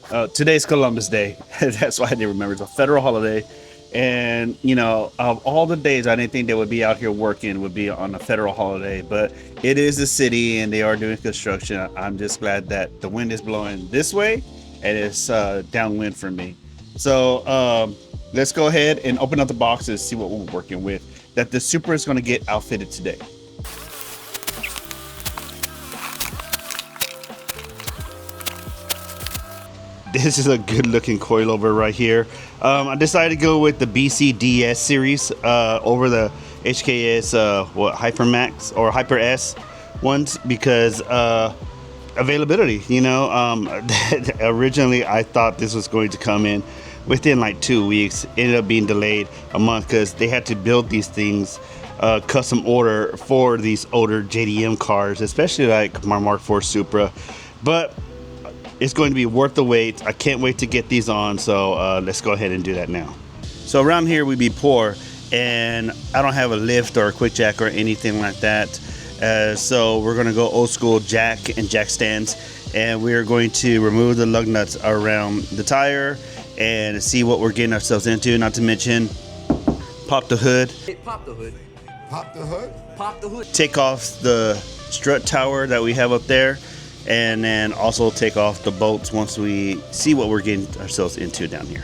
Today's Columbus Day. That's why I didn't remember. It's a federal holiday. And, you know, of all the days I didn't think they would be out here working would be on a federal holiday. But it is a city and they are doing construction. I'm just glad that the wind is blowing this way and it's downwind for me. So let's go ahead and open up the boxes, see what we're working with. That the Supra is going to get outfitted today. This is a good looking coilover right here. I decided to go with the BC DS series over the HKS Hypermax or Hyper S ones because availability, you know. Originally I thought this was going to come in within like 2 weeks. Ended up being delayed a month because they had to build these things custom order for these older JDM cars, especially like my Mark IV Supra. But it's going to be worth the wait. I can't wait to get these on, so let's go ahead and do that now. So around here we be poor, and I don't have a lift or a quick jack or anything like that. So we're gonna go old school jack and jack stands, and we're going to remove the lug nuts around the tire and see what we're getting ourselves into. Not to mention, pop the hood. Pop the hood. Pop the hood? Pop the hood. Take off the strut tower that we have up there, and then also take off the bolts once we see what we're getting ourselves into down here.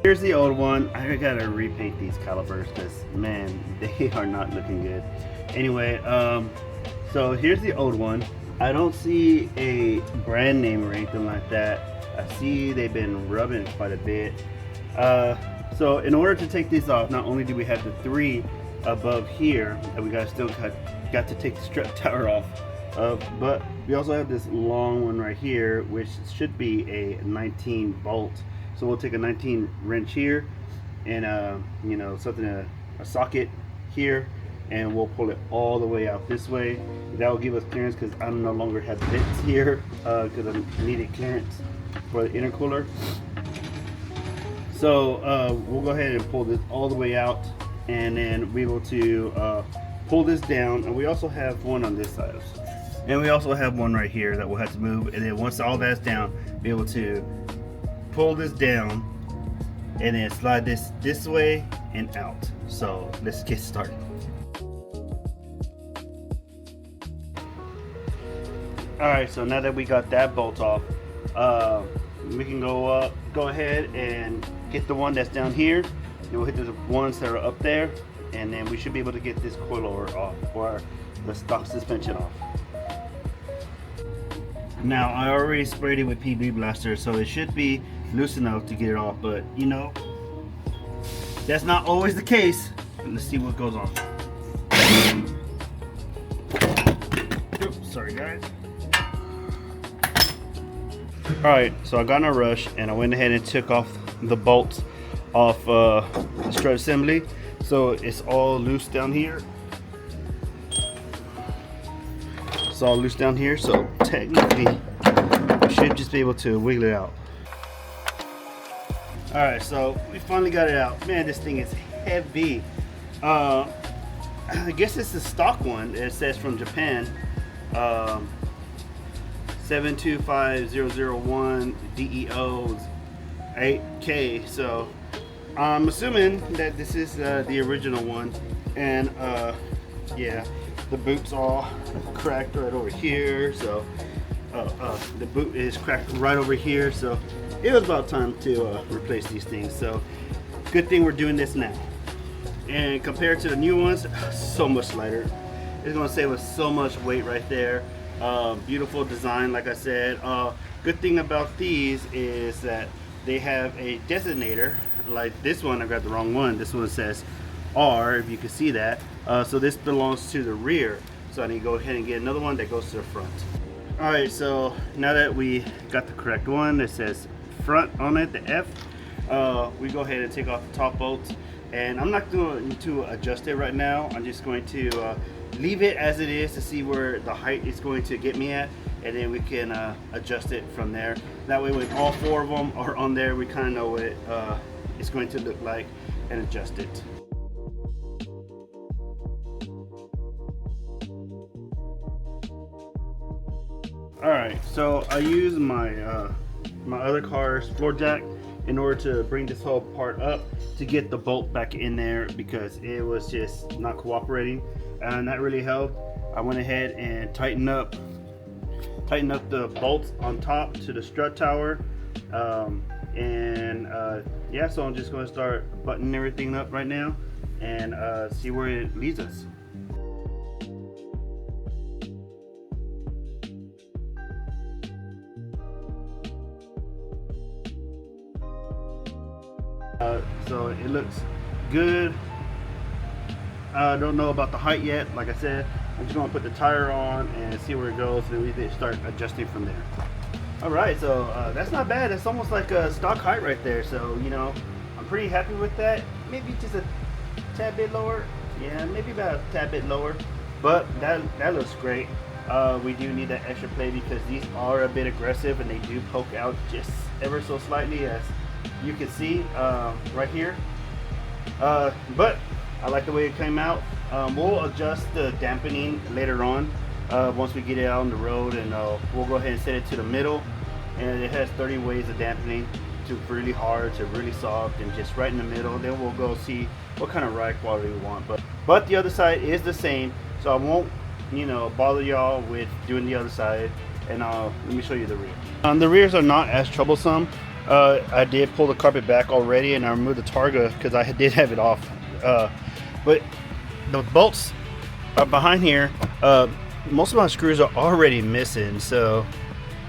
Here's the old one. I gotta repaint these calipers because, man, they are not looking good. Anyway, so here's the old one. I don't see a brand name or anything like that. I see they've been rubbing it quite a bit. So in order to take these off, not only do we have the 3 above here that we got to take the strut tower off of, but we also have this long one right here, which should be a 19 bolt. So we'll take a 19 wrench here and you know, something a socket here, and we'll pull it all the way out this way. That will give us clearance because I no longer have bits here because I needed clearance for the intercooler. So we'll go ahead and pull this all the way out, and then we will to pull this down. And we also have one on this side, and we also have one right here that we'll have to move. And then once all that's down, be able to pull this down and then slide this way and out. So let's get started. All right, so now that we got that bolt off, we can go ahead and get the one that's down here, and we'll hit the ones that are up there, and then we should be able to get this coilover off, or the stock suspension off. Now I already sprayed it with PB Blaster, so it should be loose enough to get it off, but you know, that's not always the case. Let's see what goes on. Oops, sorry guys. Alright, so I got in a rush and I went ahead and took off the bolts off the strut assembly, so it's all loose down here. It's all loose down here, so technically we should just be able to wiggle it out. Alright, so we finally got it out. Man, this thing is heavy. I guess it's the stock one. It says from Japan. 725001 DEO 8K. So I'm assuming that this is the original one, and yeah, the boot's all cracked right over here. So the boot is cracked right over here. So it was about time to replace these things. So good thing we're doing this now. And compared to the new ones, so much lighter. It's gonna save us so much weight right there. Beautiful design, like I said. Good thing about these is that they have a designator. Like this one, I got the wrong one. This one says R, if you can see that. So this belongs to the rear. So I need to go ahead and get another one that goes to the front. Alright, so now that we got the correct one that says front on it, the F, we go ahead and take off the top bolts. And I'm not going to adjust it right now. I'm just going to leave it as it is to see where the height is going to get me at, and then we can adjust it from there. That way when all 4 of them are on there, we kind of know what it's going to look like and adjust it. All right, so I use my my other car's floor jack in order to bring this whole part up to get the bolt back in there because it was just not cooperating, and that really helped. I went ahead and tightened up the bolts on top to the strut tower, yeah, so I'm just going to start buttoning everything up right now and see where it leads us. So it looks good. I don't know about the height yet. Like I said, I'm just going to put the tire on and see where it goes, and we can start adjusting from there. All right, so that's not bad. It's almost like a stock height right there. So, you know, I'm pretty happy with that. Maybe just a tad bit lower. Yeah, maybe about a tad bit lower. But that looks great. We do need that extra play because these are a bit aggressive and they do poke out just ever so slightly, as you can see right here. But I like the way it came out. We'll adjust the dampening later on once we get it out on the road, and we'll go ahead and set it to the middle. And it has 30 ways of dampening, to really hard to really soft and just right in the middle. Then we'll go see what kind of ride quality we want. But the other side is the same, so I won't, you know, bother y'all with doing the other side. And let me show you the rear. The rears are not as troublesome. I did pull the carpet back already, and I removed the targa because I did have it off. But the bolts are behind here. Most of my screws are already missing, so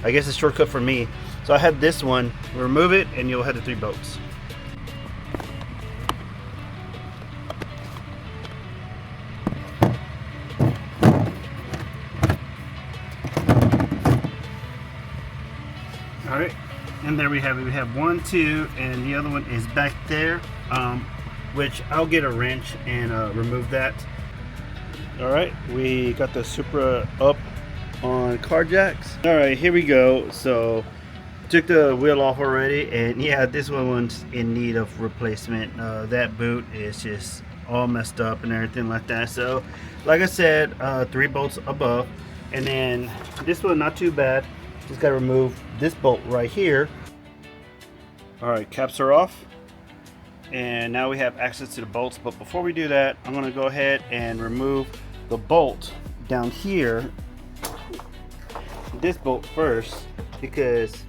I guess it's a shortcut for me. So I have this one. Remove it, and you'll have the 3 bolts. All right. And there we have it. We have 1, 2, and the other one is back there, which I'll get a wrench and remove that. All right, we got the Supra up on car jacks. All right, here we go. So took the wheel off already, and yeah, this one's in need of replacement. That boot is just all messed up and everything like that. So like I said, 3 bolts above, and then this one not too bad. Just got to remove this bolt right here. All right, caps are off, and now we have access to the bolts. But before we do that, I'm going to go ahead and remove the bolt down here, this bolt first, because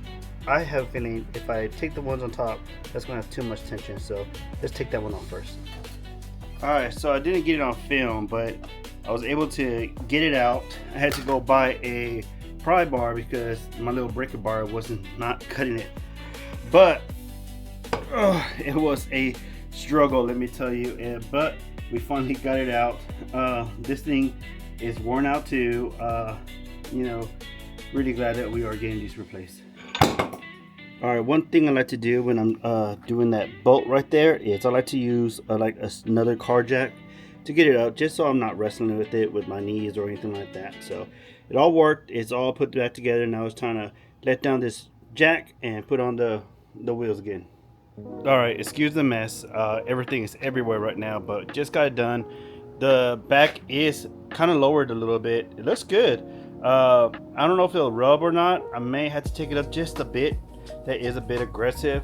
I have a feeling if I take the ones on top, that's going to have too much tension. So let's take that one off first. All right, so I didn't get it on film, but I was able to get it out. I had to go buy a pry bar because my little breaker bar wasn't not cutting it. But it was a struggle, let me tell you. But we finally got it out. This thing is worn out too. You know, really glad that we are getting these replaced. All right, one thing I like to do when I'm doing that bolt right there is I like to use like another car jack to get it out, just so I'm not wrestling with it with my knees or anything like that. So it all worked. It's all put back together. Now it's time to let down this jack and put on the wheels again. All right, excuse the mess. Everything is everywhere right now, but just got it done. The back is kind of lowered a little bit. It looks good. I don't know if it'll rub or not. I may have to take it up just a bit. That is a bit aggressive.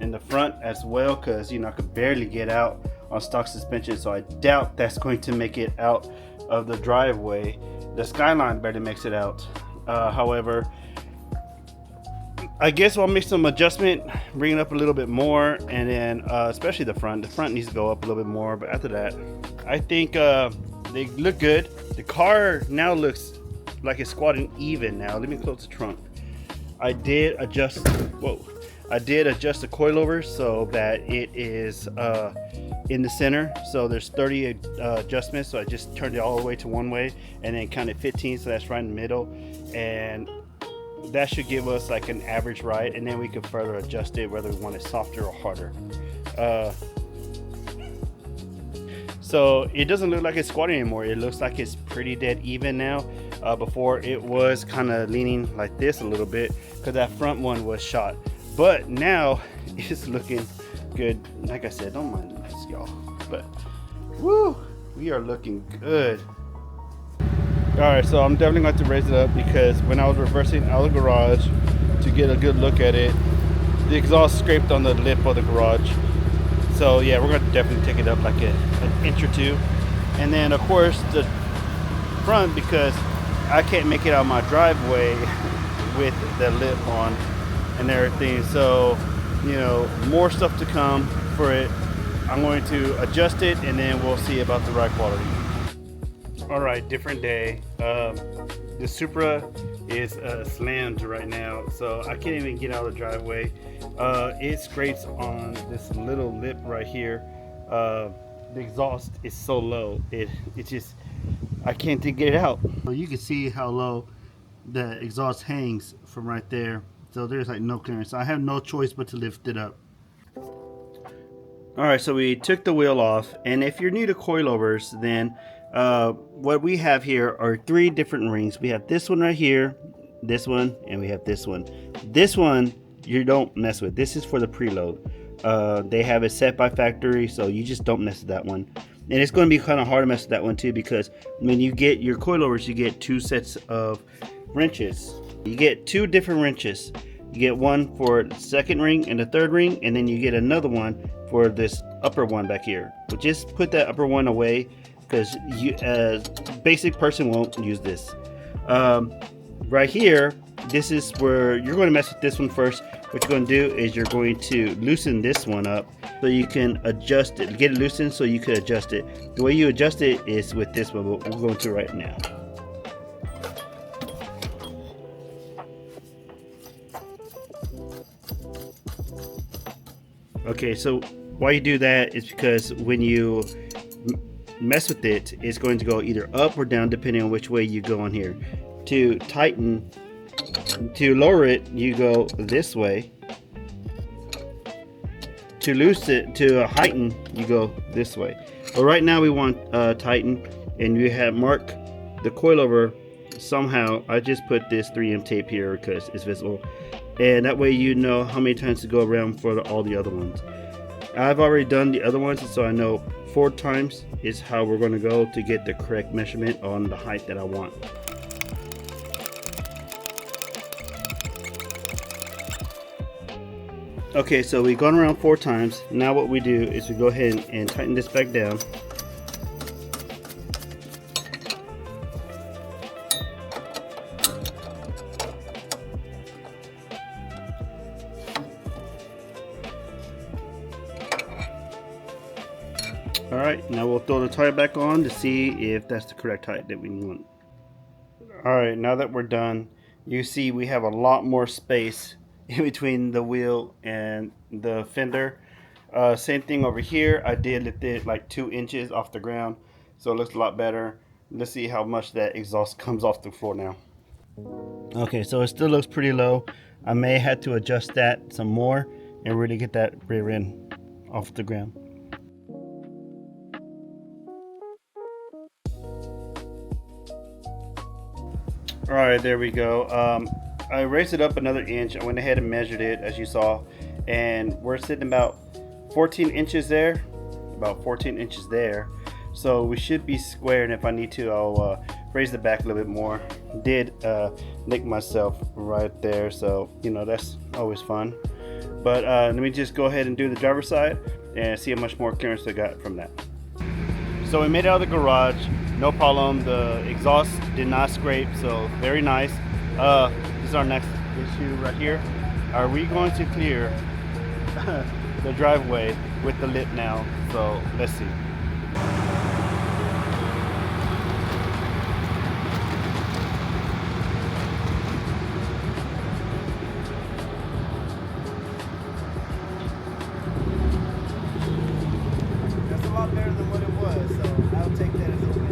In the front as well, because you know I could barely get out on stock suspension, so I doubt that's going to make it out of the driveway. The Skyline barely makes it out. However, I guess I'll make some adjustment, bring it up a little bit more, and then especially the front. The front needs to go up a little bit more, but after that, I think they look good. The car now looks like it's squatting even now. Let me close the trunk. I did adjust the coilovers so that it is in the center. So there's 30 adjustments. So I just turned it all the way to one way, and then counted 15, so that's right in the middle. And that should give us like an average ride, and then we can further adjust it whether we want it softer or harder. So it doesn't look like it's squatting anymore. It looks like it's pretty dead even now. Before it was kind of leaning like this a little bit because that front one was shot, but now it's looking good. Like I said, don't mind this, y'all, but woo, we are looking good. Alright, so I'm definitely going to raise it up because when I was reversing out of the garage to get a good look at it, the exhaust scraped on the lip of the garage. So yeah, we're going to definitely take it up like an inch or two. And then of course the front, because I can't make it out of my driveway with the lip on and everything. So, you know, more stuff to come for it. I'm going to adjust it and then we'll see about the ride quality. All right, different day. The Supra is slammed right now, so I can't even get out of the driveway. It scrapes on this little lip right here. The exhaust is so low, it just, I can't get it out. So you can see how low the exhaust hangs from right there. So there's like no clearance. So I have no choice but to lift it up. All right, so we took the wheel off, and if you're new to coilovers, then what we have here are 3 different rings. We have this one right here, this one, and we have this one. This one you don't mess with. This is for the preload. They have it set by factory, so you just don't mess with that one. And it's going to be kind of hard to mess with that one too, because when you get your coilovers, you get 2 sets of wrenches. You get 2 different wrenches. You get one for the second ring and the third ring, and then you get another one for this upper one back here. But just put that upper one away, because you, basic person won't use this. Right here, this is where you're going to mess with this one first. What you're going to do is you're going to loosen this one up so you can adjust it. Get it loosened so you can adjust it. The way you adjust it is with this one, but we'll go into right now. Okay, so why you do that is because when you mess with it, it's going to go either up or down depending on which way you go on here. To tighten, to lower it, you go this way. To loosen it, to heighten, you go this way. But right now we want tighten, and you have mark the coilover somehow. I just put this 3M tape here because it's visible, and that way you know how many times to go around for all the other ones. I've already done the other ones, so I know 4 times is how we're going to go to get the correct measurement on the height that I want. Okay, so we've gone around 4 times. Now what we do is we go ahead and tighten this back down. Alright, now we'll throw the tire back on to see if that's the correct height that we want. Alright, now that we're done, you see we have a lot more space in between the wheel and the fender. Same thing over here. I did lift it like 2 inches off the ground, so it looks a lot better. Let's see how much that exhaust comes off the floor now. Okay, so it still looks pretty low. I may have to adjust that some more and really get that rear end off the ground. Alright, there we go. I raised it up another inch. I went ahead and measured it, as you saw, and we're sitting about 14 inches there. About 14 inches there. So we should be square, and if I need to, I'll raise the back a little bit more. Did nick myself right there, so you know that's always fun. But let me just go ahead and do the driver's side and see how much more clearance I got from that. So we made it out of the garage, no problem. The exhaust did not scrape, so very nice. This is our next issue right here. Are we going to clear the driveway with the lip now? So let's see. That's a lot better than what it was, so I'll take that as a win.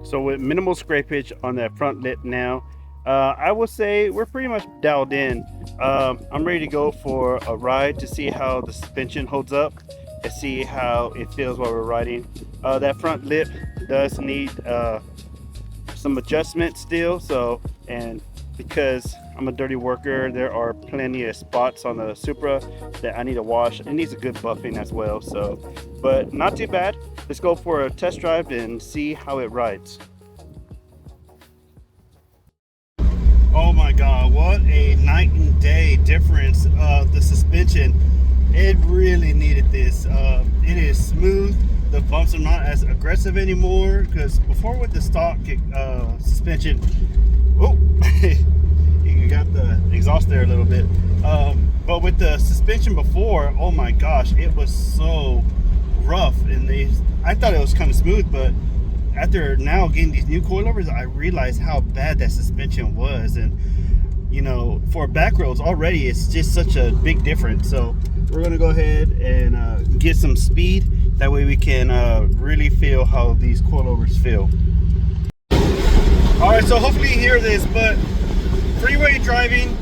So with minimal scrapage on that front lip now, I would say we're pretty much dialed in. I'm ready to go for a ride to see how the suspension holds up and see how it feels while we're riding. That front lip does need some adjustment still, so, and because I'm a dirty worker. There are plenty of spots on the Supra that I need to wash. It needs a good buffing as well. So, but not too bad. Let's go for a test drive and see how it rides. Oh my God, what a night and day difference of the suspension. It really needed this. It is smooth. The bumps are not as aggressive anymore, because before with the stock suspension, oh, you got the exhaust there a little bit. But with the suspension before, oh my gosh, it was so rough, and I thought it was kind of smooth, but after now getting these new coilovers, I realized how bad that suspension was. And you know, for back roads already, it's just such a big difference. So we're gonna go ahead and get some speed. That way we can really feel how these coilovers feel. All right, so hopefully you hear this, but freeway driving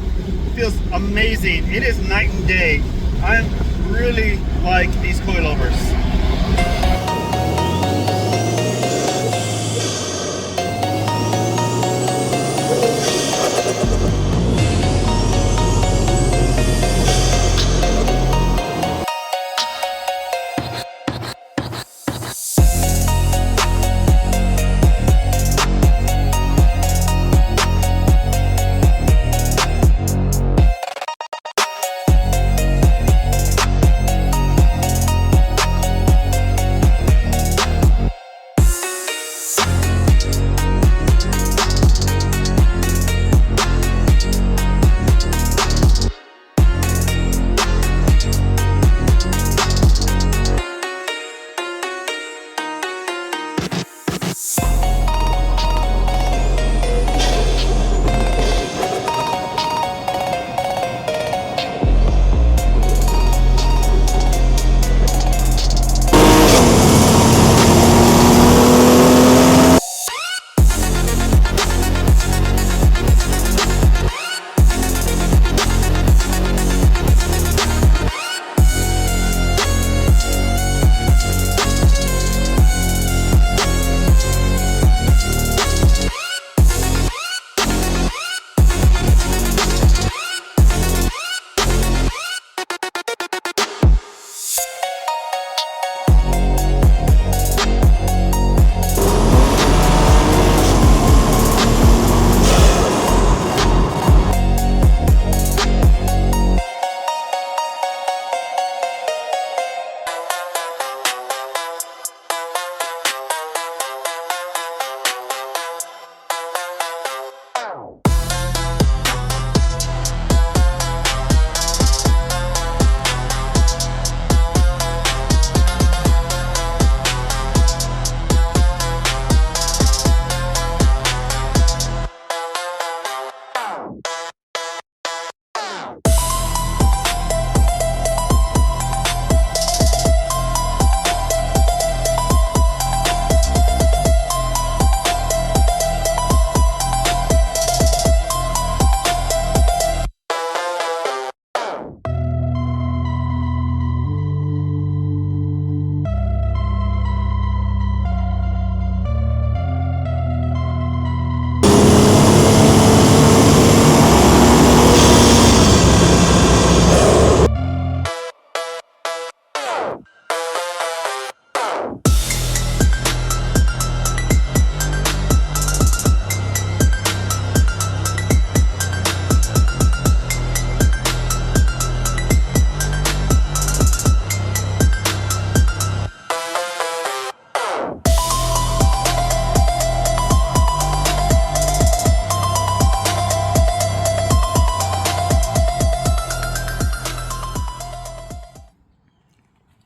feels amazing. It is night and day. I really like these coilovers.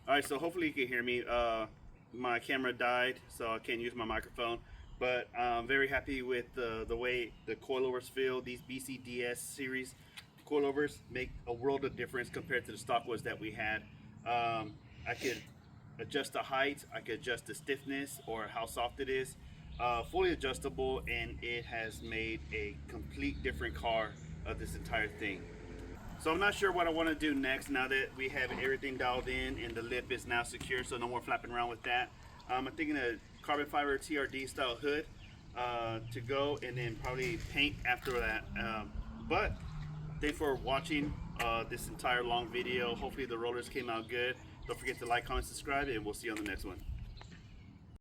All right, so hopefully you can hear me. My camera died, so I can't use my microphone. But I'm very happy with the way the coilovers feel. These BC DS series coilovers make a world of difference compared to the stock ones that we had. I could adjust the height, I could adjust the stiffness or how soft it is. Fully adjustable, and it has made a complete different car of this entire thing. So I'm not sure what I want to do next now that we have everything dialed in and the lip is now secure, so no more flapping around with that. I'm thinking a carbon fiber TRD style hood to go, and then probably paint after that. But thanks for watching this entire long video. Hopefully the rollers came out good. Don't forget to like, comment, subscribe, and we'll see you on the next one.